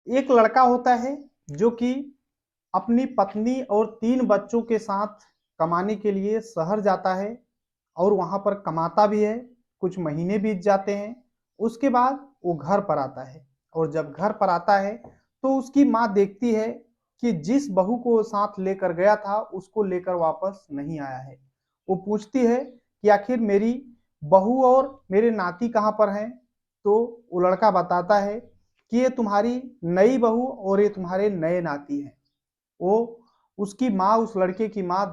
एक लड़का होता है जो कि अपनी पत्नी और 3 बच्चों के साथ कमाने के लिए शहर जाता है और वहाँ पर कमाता भी है। कुछ महीने बीत जाते हैं, उसके बाद वो घर पर आता है और जब घर पर आता है तो उसकी माँ देखती है कि जिस बहू को वो साथ लेकर गया था उसको लेकर वापस नहीं आया है। वो पूछती है कि आखिर मेरी बहू और मेरे नाती कहाँ पर हैं? तो वो लड़का बताता है कि ये तुम्हारी नई बहू और ये तुम्हारे नए नाती हैं। वो उसकी माँ, उस लड़के की माँ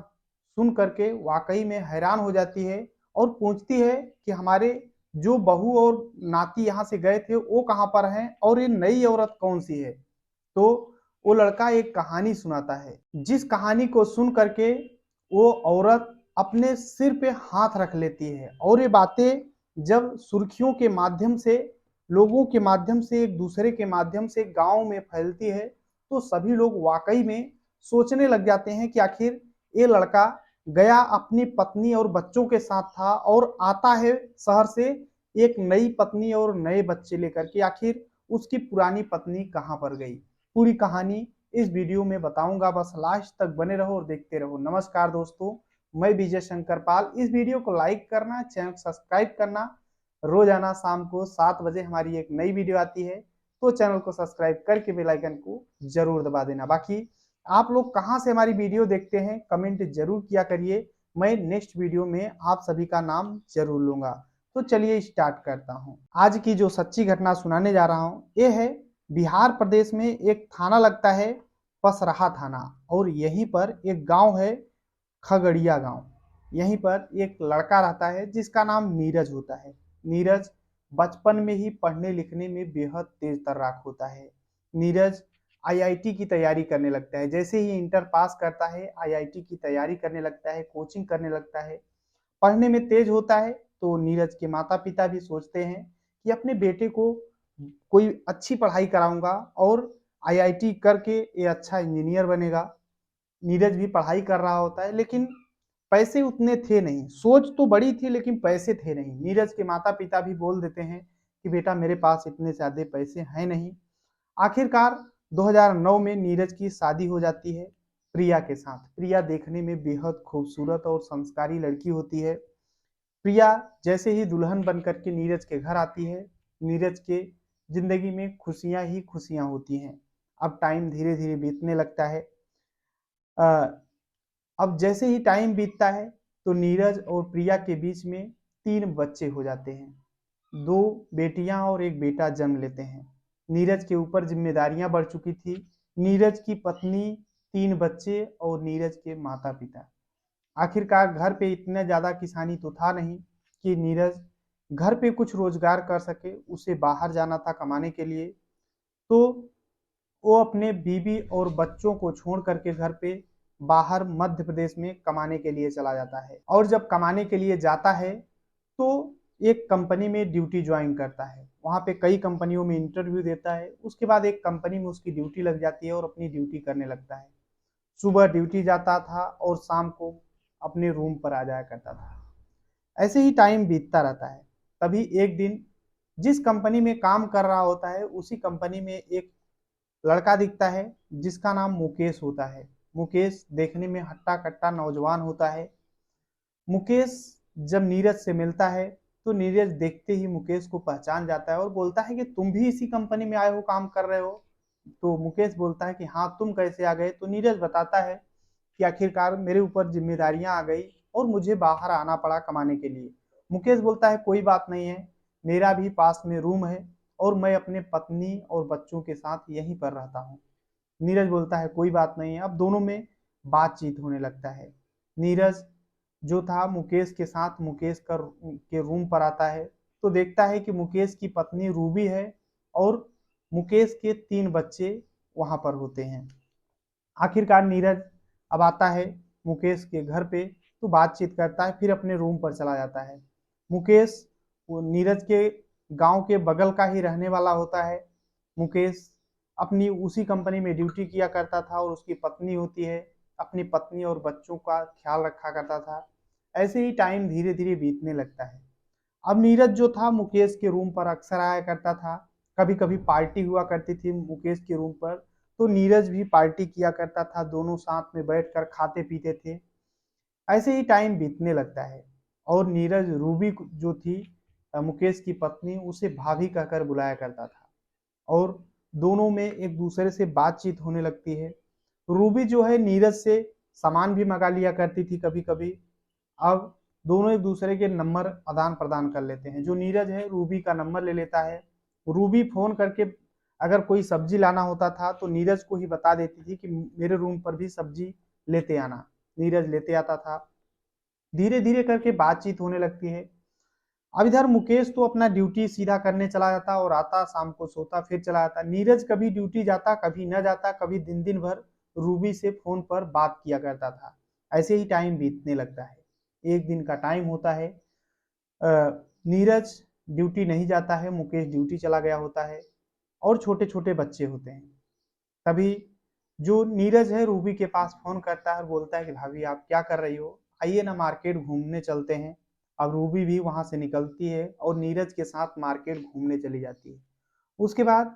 सुन करके वाकई में हैरान हो जाती है और पूछती है कि हमारे जो बहू और नाती यहाँ से गए थे वो कहाँ पर हैं और ये नई औरत कौन सी है? तो वो लड़का एक कहानी सुनाता है, जिस कहानी को सुन करके वो औरत अपने सिर पे हाथ रख लेती है और ये बातें जब सुर्खियों के माध्यम से, लोगों के माध्यम से, एक दूसरे के माध्यम से गांव में फैलती है तो सभी लोग वाकई में सोचने लग जाते हैं कि आखिर ये लड़का गया अपनी पत्नी और बच्चों के साथ था और आता है शहर से एक नई पत्नी और नए बच्चे लेकर के, आखिर उसकी पुरानी पत्नी कहाँ पर गई? पूरी कहानी इस वीडियो में बताऊंगा, बस लास्ट तक बने रहो और देखते रहो। नमस्कार दोस्तों, मैं विजय शंकर पाल। इस वीडियो को लाइक करना, चैनल को सब्सक्राइब करना। रोजाना शाम को 7 बजे हमारी एक नई वीडियो आती है, तो चैनल को सब्सक्राइब करके बेल आइकन को जरूर दबा देना। बाकी आप लोग कहां से हमारी वीडियो देखते हैं कमेंट जरूर किया करिए, मैं नेक्स्ट वीडियो में आप सभी का नाम जरूर लूंगा। तो चलिए स्टार्ट करता हूं। आज की जो सच्ची घटना सुनाने जा रहा हूं ये है बिहार प्रदेश में एक थाना लगता है पसराहा थाना, और यहीं पर एक गांव है खगड़िया गांव। यहीं पर एक लड़का रहता है जिसका नाम नीरज होता है। नीरज बचपन में ही पढ़ने लिखने में बेहद तेज तर्राक होता है। नीरज आईआईटी की तैयारी करने लगता है। जैसे ही इंटर पास करता है आईआईटी की तैयारी करने लगता है, कोचिंग करने लगता है, पढ़ने में तेज होता है। तो नीरज के माता पिता भी सोचते हैं कि अपने बेटे को कोई अच्छी पढ़ाई कराऊंगा और आईआईटी करके ये अच्छा इंजीनियर बनेगा। नीरज भी पढ़ाई कर रहा होता है लेकिन पैसे उतने थे नहीं। सोच तो बड़ी थी लेकिन पैसे थे नहीं। नीरज के माता पिता भी बोल देते हैं कि बेटा मेरे पास इतने ज्यादा पैसे हैं नहीं। आखिरकार 2009 में नीरज की शादी हो जाती है प्रिया के साथ। प्रिया देखने में बेहद खूबसूरत और संस्कारी लड़की होती है। प्रिया जैसे ही दुल्हन बनकर के नीरज के घर आती है, नीरज के जिंदगी में खुशियां ही खुशियां होती हैं। अब टाइम धीरे धीरे बीतने लगता है। अब जैसे ही टाइम बीतता है तो नीरज और प्रिया के बीच में 3 बच्चे हो जाते हैं। 2 बेटियां और एक बेटा जन्म लेते हैं। नीरज के ऊपर जिम्मेदारियां बढ़ चुकी थी। नीरज की पत्नी, 3 बच्चे और नीरज के माता पिता। आखिरकार घर पे इतना ज्यादा किसानी तो था नहीं कि नीरज घर पे कुछ रोजगार कर सके। उसे बाहर जाना था कमाने के लिए। तो वो अपने बीवी और बच्चों को छोड़ करके घर पे बाहर मध्य प्रदेश में कमाने के लिए चला जाता है। और जब कमाने के लिए जाता है तो एक कंपनी में ड्यूटी ज्वाइन करता है। वहां पे कई कंपनियों में इंटरव्यू देता है, उसके बाद एक कंपनी में उसकी ड्यूटी लग जाती है और अपनी ड्यूटी करने लगता है। सुबह ड्यूटी जाता था और शाम को अपने रूम पर आ जाया करता था। ऐसे ही टाइम बीतता रहता है। तभी एक दिन जिस कंपनी में काम कर रहा होता है उसी कंपनी में एक लड़का दिखता है जिसका नाम मुकेश होता है। मुकेश देखने में हट्टा कट्टा नौजवान होता है। मुकेश जब नीरज से मिलता है तो नीरज देखते ही मुकेश को पहचान जाता है और बोलता है कि तुम भी इसी कंपनी में आए हो, काम कर रहे हो? तो मुकेश बोलता है कि हाँ, तुम कैसे आ गए? तो नीरज बताता है कि आखिरकार मेरे ऊपर जिम्मेदारियां आ गई और मुझे बाहर आना पड़ा कमाने के लिए। मुकेश बोलता है कोई बात नहीं है, मेरा भी पास में रूम है और मैं अपने पत्नी और बच्चों के साथ यहीं पर रहता हूँ। नीरज बोलता है कोई बात नहीं है। अब दोनों में बातचीत होने लगता है। नीरज जो था मुकेश के साथ मुकेश के रूम पर आता है तो देखता है कि मुकेश की पत्नी रूबी है और मुकेश के 3 बच्चे वहां पर होते हैं। आखिरकार नीरज अब आता है मुकेश के घर पे तो बातचीत करता है, फिर अपने रूम पर चला जाता है। मुकेश वो नीरज के गांव के बगल का ही रहने वाला होता है। मुकेश अपनी उसी कंपनी में ड्यूटी किया करता था और उसकी पत्नी होती है, अपनी पत्नी और बच्चों का ख्याल रखा करता था। ऐसे ही टाइम धीरे धीरे बीतने लगता है। अब नीरज जो था मुकेश के रूम पर अक्सर आया करता था। कभी कभी पार्टी हुआ करती थी मुकेश के रूम पर, तो नीरज भी पार्टी किया करता था, दोनों साथ में बैठकर खाते पीते थे। ऐसे ही टाइम बीतने लगता है और नीरज रूबी जो थी मुकेश की पत्नी, उसे भाभी कहकर बुलाया करता था और दोनों में एक दूसरे से बातचीत होने लगती है। रूबी जो है नीरज से सामान भी मंगा लिया करती थी कभी कभी। अब दोनों एक दूसरे के नंबर आदान प्रदान कर लेते हैं। जो नीरज है रूबी का नंबर ले लेता है। रूबी फोन करके अगर कोई सब्जी लाना होता था तो नीरज को ही बता देती थी कि मेरे रूम पर भी सब्जी लेते आना। नीरज लेते आता था। धीरे धीरे करके बातचीत होने लगती है। अब इधर मुकेश तो अपना ड्यूटी सीधा करने चला जाता और आता, शाम को सोता, फिर चला जाता। नीरज कभी ड्यूटी जाता, कभी न जाता, कभी दिन दिन भर रूबी से फोन पर बात किया करता था। ऐसे ही टाइम बीतने लगता है। एक दिन का टाइम होता है, नीरज ड्यूटी नहीं जाता है, मुकेश ड्यूटी चला गया होता है और छोटे छोटे बच्चे होते हैं। तभी जो नीरज है रूबी के पास फोन करता है और बोलता है कि भाभी आप क्या कर रही हो, आइए ना मार्केट घूमने चलते हैं। अब रूबी भी वहां से निकलती है और नीरज के साथ मार्केट घूमने चली जाती है। उसके बाद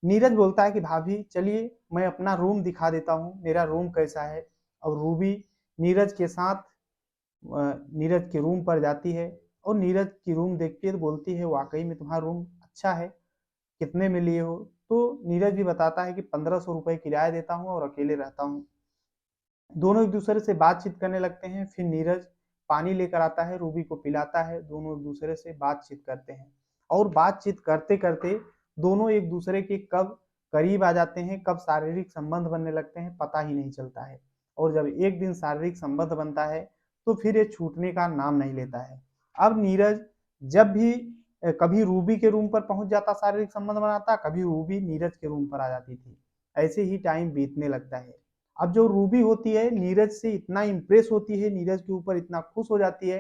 नीरज बोलता है कि भाभी चलिए मैं अपना रूम दिखा देता हूँ, मेरा रूम कैसा है। और रूबी नीरज के साथ नीरज के रूम पर जाती है और नीरज की रूम देख के बोलती है वाकई में तुम्हारा रूम अच्छा है, कितने में लिए हो। तो नीरज भी बताता है कि 1500 रुपये किराया देता हूँ और अकेले रहता हूँ। दोनों एक दूसरे से बातचीत करने लगते हैं। फिर नीरज पानी लेकर आता है, रूबी को पिलाता है, दोनों एक दूसरे से बातचीत करते हैं। और बातचीत करते करते दोनों एक दूसरे के कब करीब आ जाते हैं, कब शारीरिक संबंध बनने लगते हैं, पता ही नहीं चलता है। और जब एक दिन शारीरिक संबंध बनता है तो फिर ये छूटने का नाम नहीं लेता है। अब नीरज जब भी कभी रूबी के रूम पर पहुंच जाता, शारीरिक संबंध बनाता, कभी रूबी नीरज के रूम पर आ जाती थी। ऐसे ही टाइम बीतने लगता है। अब जो रूबी होती है नीरज से इतना इम्प्रेस होती है, नीरज के ऊपर इतना खुश हो जाती है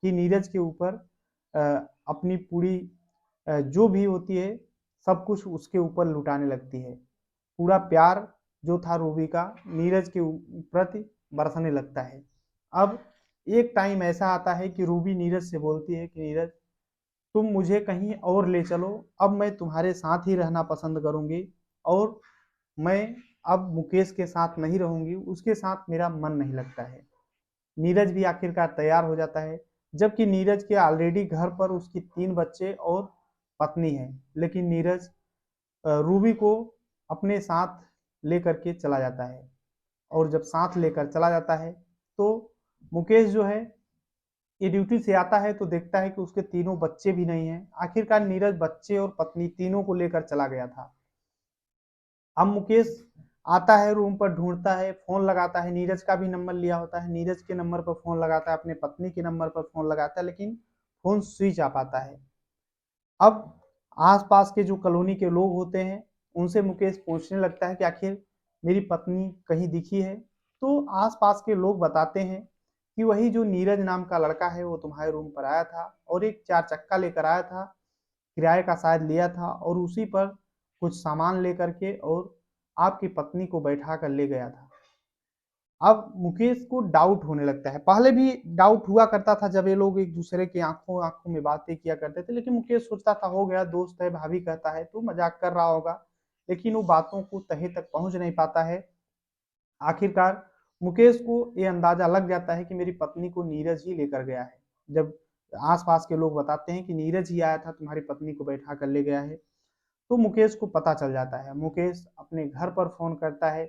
कि नीरज के ऊपर अपनी पूरी जो भी होती है सब कुछ उसके ऊपर लुटाने लगती है। पूरा प्यार जो था रूबी का नीरज के प्रति बरसने लगता है। अब एक टाइम ऐसा आता है कि रूबी नीरज से बोलती है कि नीरज तुम मुझे कहीं और ले चलो, अब मैं तुम्हारे साथ ही रहना पसंद करूंगी और मैं अब मुकेश के साथ नहीं रहूंगी, उसके साथ मेरा मन नहीं लगता है। नीरज भी आखिरकार तैयार हो जाता है, जबकि नीरज के ऑलरेडी घर पर उसकी 3 बच्चे और पत्नी है। लेकिन नीरज रूबी को अपने साथ लेकर के चला जाता है और जब साथ लेकर चला जाता है तो मुकेश जो है ये ड्यूटी से आता है तो देखता है कि उसके तीनों बच्चे भी नहीं हैं। आखिरकार नीरज बच्चे और पत्नी तीनों को लेकर चला गया था। अब मुकेश आता है, रूम पर ढूंढता है, फोन लगाता है, नीरज का भी नंबर लिया होता है, नीरज के नंबर पर फोन लगाता है, अपने पत्नी के नंबर पर फोन लगाता है, लेकिन फोन स्विच ऑफ आता है। अब आसपास के जो कॉलोनी के लोग होते हैं उनसे मुकेश पूछने लगता है कि आखिर मेरी पत्नी कहीं दिखी है। तो आसपास के लोग बताते हैं कि वही जो नीरज नाम का लड़का है वो तुम्हारे रूम पर आया था और एक 4 चक्का लेकर आया था, किराए का शायद लिया था, और उसी पर कुछ सामान लेकर के और आपकी पत्नी को बैठा कर ले गया था। अब मुकेश को डाउट होने लगता है। पहले भी डाउट हुआ करता था जब ये लोग एक दूसरे के आंखों आंखों में बातें किया करते थे, लेकिन मुकेश सोचता था हो गया, दोस्त है, भाभी कहता है तो मजाक कर रहा होगा। लेकिन वो बातों को तहे तक पहुंच नहीं पाता है। आखिरकार मुकेश को ये अंदाजा लग जाता है कि मेरी पत्नी को नीरज ही लेकर गया है। जब आसपास के लोग बताते हैं कि नीरज ही आया था, तुम्हारी पत्नी को बैठा कर ले गया है, तो मुकेश को पता चल जाता है। मुकेश अपने घर पर फोन करता है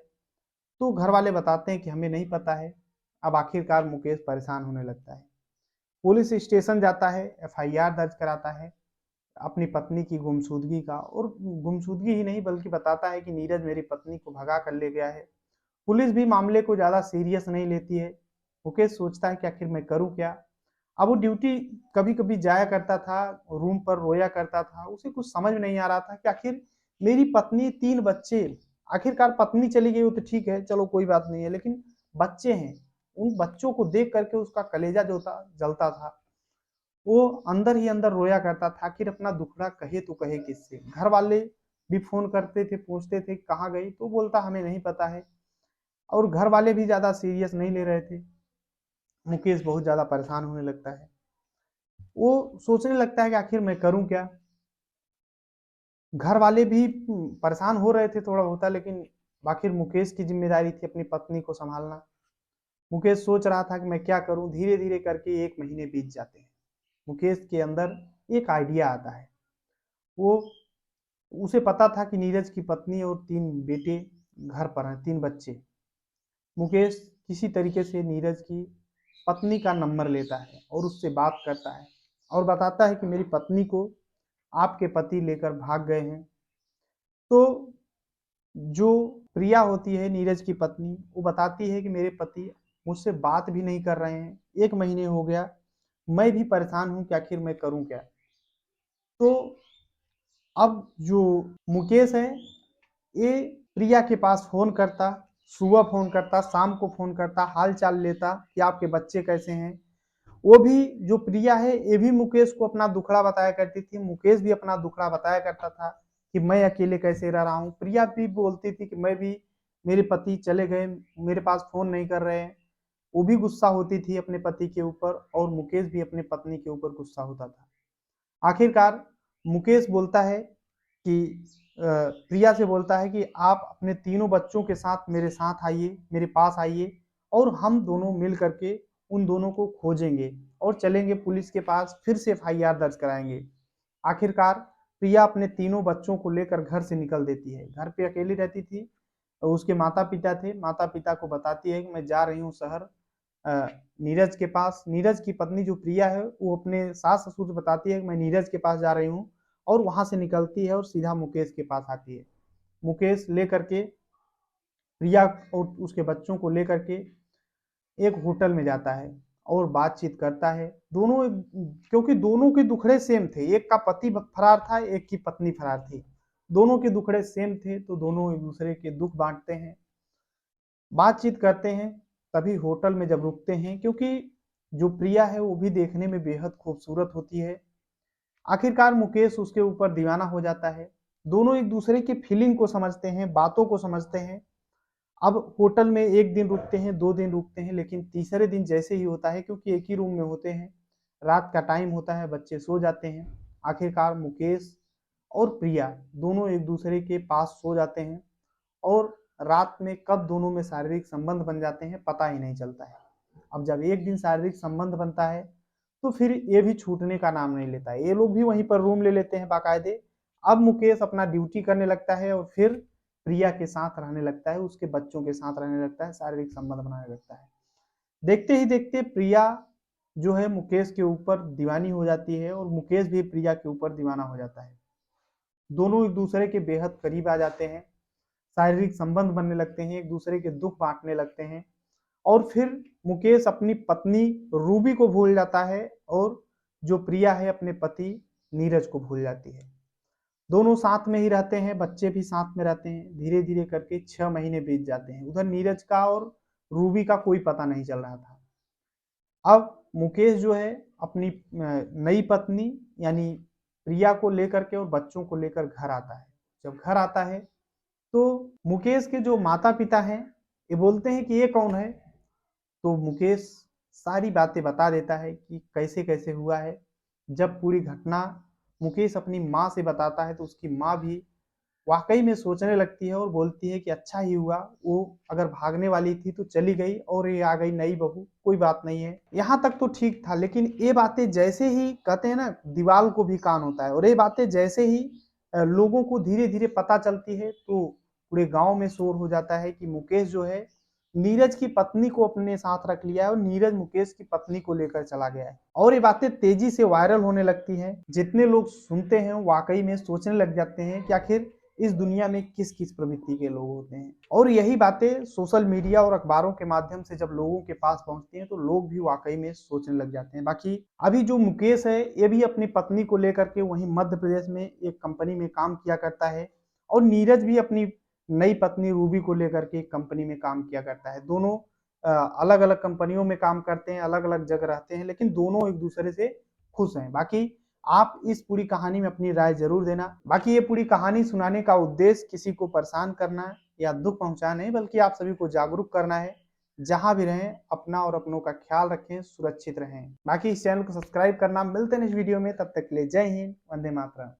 तो घर वाले बताते हैं कि हमें नहीं पता है। अब आखिरकार मुकेश परेशान होने लगता है, पुलिस स्टेशन जाता है, एफआईआर दर्ज कराता है अपनी पत्नी की गुमशुदगी का। और गुमशुदगी ही नहीं बल्कि बताता है कि नीरज मेरी पत्नी को भगा कर ले गया है। पुलिस भी मामले को ज्यादा सीरियस नहीं लेती है। मुकेश सोचता है कि आखिर मैं करूं क्या। अब वो ड्यूटी कभी कभी जाया करता था, रूम पर रोया करता था, उसे कुछ समझ में नहीं आ रहा था कि आखिर मेरी पत्नी 3 बच्चे, आखिरकार पत्नी चली गई वो तो ठीक है, चलो कोई बात नहीं है, लेकिन बच्चे हैं, उन बच्चों को देख करके उसका कलेजा जो था जलता था। वो अंदर ही अंदर रोया करता था, आखिर अपना दुखड़ा कहे तो कहे किससे। घर वाले भी फोन करते थे, पूछते थे कहाँ गई, तो बोलता हमें नहीं पता है। और घर वाले भी ज्यादा सीरियस नहीं ले रहे थे। मुकेश बहुत ज्यादा परेशान होने लगता है। वो सोचने लगता है कि आखिर मैं करूं क्या। घर वाले भी परेशान हो रहे थे थोड़ा होता, लेकिन आखिर मुकेश की जिम्मेदारी थी अपनी पत्नी को संभालना। मुकेश सोच रहा था कि मैं क्या करूं। धीरे धीरे करके 1 महीने बीत जाते हैं। मुकेश के अंदर एक आइडिया आता है। वो उसे पता था कि नीरज की पत्नी और 3 बेटे घर पर हैं, 3 बच्चे। मुकेश किसी तरीके से नीरज की पत्नी का नंबर लेता है और उससे बात करता है और बताता है कि मेरी पत्नी को आपके पति लेकर भाग गए हैं। तो जो प्रिया होती है नीरज की पत्नी, वो बताती है कि मेरे पति मुझसे बात भी नहीं कर रहे हैं, 1 महीने हो गया। मैं भी परेशान हूं कि आखिर मैं करूं क्या। तो अब जो मुकेश है, ये प्रिया के पास फोन करता, सुबह फोन करता, शाम को फोन करता, हाल चाल लेता कि आपके बच्चे कैसे हैं। वो भी, जो प्रिया है, ये भी मुकेश को अपना दुखड़ा बताया करती थी। मुकेश भी अपना दुखड़ा बताया करता था कि मैं अकेले कैसे रह रहा हूँ। प्रिया भी बोलती थी कि मैं भी, मेरे पति चले गए, मेरे पास फोन नहीं कर रहे हैं। वो भी गुस्सा होती थी अपने पति के ऊपर और मुकेश भी अपने पत्नी के ऊपर गुस्सा होता था। आखिरकार मुकेश बोलता है कि प्रिया से बोलता है कि आप अपने तीनों बच्चों के साथ मेरे साथ आइए, मेरे पास आइए, और हम दोनों मिल करके उन दोनों को खोजेंगे और चलेंगे पुलिस के पास, फिर से एफआईआर दर्ज कराएंगे। आखिरकार प्रिया अपने तीनों बच्चों को लेकर घर से निकल देती है। घर पे अकेली रहती थी। उसके माता पिता थे। माता पिता को बताती है कि मैं जा रही हूँ शहर नीरज के पास। नीरज की पत्नी जो प्रिया है, वो अपने सास ससुर से बताती है कि मैं नीरज के पास जा रही हूँ, और वहां से निकलती है और सीधा मुकेश के पास आती है। मुकेश लेकर के प्रिया और उसके बच्चों को लेकर के एक होटल में जाता है और बातचीत करता है। दोनों, क्योंकि दोनों के दुखड़े सेम थे, एक का पति फरार था, एक की पत्नी फरार थी। दोनों के दुखड़े सेम थे, तो दोनों एक दूसरे के दुख बांटते हैं, बातचीत करते हैं। तभी होटल में जब रुकते हैं, क्योंकि जो प्रिया है वो भी देखने में बेहद खूबसूरत होती है। आखिरकार मुकेश उसके ऊपर दीवाना हो जाता है। दोनों एक दूसरे की फीलिंग को समझते हैं, बातों को समझते हैं। अब होटल में 1 दिन रुकते हैं, 2 दिन रुकते हैं, लेकिन तीसरे दिन जैसे ही होता है, क्योंकि एक ही रूम में होते हैं, रात का टाइम होता है, बच्चे सो जाते हैं। आखिरकार मुकेश और प्रिया दोनों एक दूसरे के पास सो जाते हैं, और रात में कब दोनों में शारीरिक संबंध बन जाते हैं पता ही नहीं चलता है। अब जब एक दिन शारीरिक संबंध बनता है, तो फिर ये भी छूटने का नाम नहीं लेता है। ये लोग भी वहीं पर रूम ले लेते हैं बाकायदे। अब मुकेश अपना ड्यूटी करने लगता है और फिर प्रिया के साथ रहने लगता है, उसके बच्चों के साथ रहने लगता है, शारीरिक संबंध बनाने लगता है। देखते ही देखते प्रिया जो है मुकेश के ऊपर दीवानी हो जाती है, और मुकेश भी प्रिया के ऊपर दीवाना हो जाता है। दोनों एक दूसरे के बेहद करीब आ जाते हैं, शारीरिक संबंध बनने लगते हैं, एक दूसरे के दुख बांटने लगते हैं। और फिर मुकेश अपनी पत्नी रूबी को भूल जाता है, और जो प्रिया है अपने पति नीरज को भूल जाती है। दोनों साथ में ही रहते हैं, बच्चे भी साथ में रहते हैं। धीरे धीरे करके 6 महीने बीत जाते हैं। उधर नीरज का और रूबी का कोई पता नहीं चल रहा था। अब मुकेश जो है अपनी नई पत्नी यानी प्रिया को लेकर के और बच्चों को लेकर घर आता है। जब घर आता है, तो मुकेश के जो माता पिता हैं, ये बोलते हैं कि ये कौन है। तो मुकेश सारी बातें बता देता है कि कैसे कैसे हुआ है। जब पूरी घटना मुकेश अपनी माँ से बताता है, तो उसकी माँ भी वाकई में सोचने लगती है और बोलती है कि अच्छा ही हुआ, वो अगर भागने वाली थी तो चली गई, और ये आ गई नई बहू, कोई बात नहीं है। यहाँ तक तो ठीक था, लेकिन ये बातें जैसे ही, कहते हैं ना, दीवाल को भी कान होता है, और ये बातें जैसे ही लोगों को धीरे धीरे पता चलती है, तो पूरे गांव में शोर हो जाता है कि मुकेश जो है नीरज की पत्नी को अपने साथ रख लिया है, और नीरज मुकेश की पत्नी को लेकर चला गया है। और ये बातें तेजी से वायरल होने लगती हैं। जितने लोग सुनते हैं वाकई में सोचने लग जाते हैं कि आखिर इस दुनिया में किस किस प्रवृत्ति के लोग होते हैं। और यही बातें सोशल मीडिया और अखबारों के माध्यम से जब लोगों के पास पहुंचती हैं, तो लोग भी वाकई में सोचने लग जाते हैं। बाकी अभी जो मुकेश है, ये भी अपनी पत्नी को लेकर के वहीं मध्य प्रदेश में एक कंपनी में काम किया करता है, और नीरज भी अपनी नई पत्नी रूबी को लेकर के एक कंपनी में काम किया करता है। दोनों अलग अलग कंपनियों में काम करते हैं, अलग अलग जगह रहते हैं, लेकिन दोनों एक दूसरे से खुश हैं। बाकी आप इस पूरी कहानी में अपनी राय जरूर देना। बाकी ये पूरी कहानी सुनाने का उद्देश्य किसी को परेशान करना या दुख पहुंचाना नहीं, बल्कि आप सभी को जागरूक करना है। जहां भी रहें, अपना और अपनों का ख्याल रखें, सुरक्षित रहें। बाकी इस चैनल को सब्सक्राइब करना। मिलते हैं इस वीडियो में, तब तक के लिए जय हिंद, वंदे मातरम।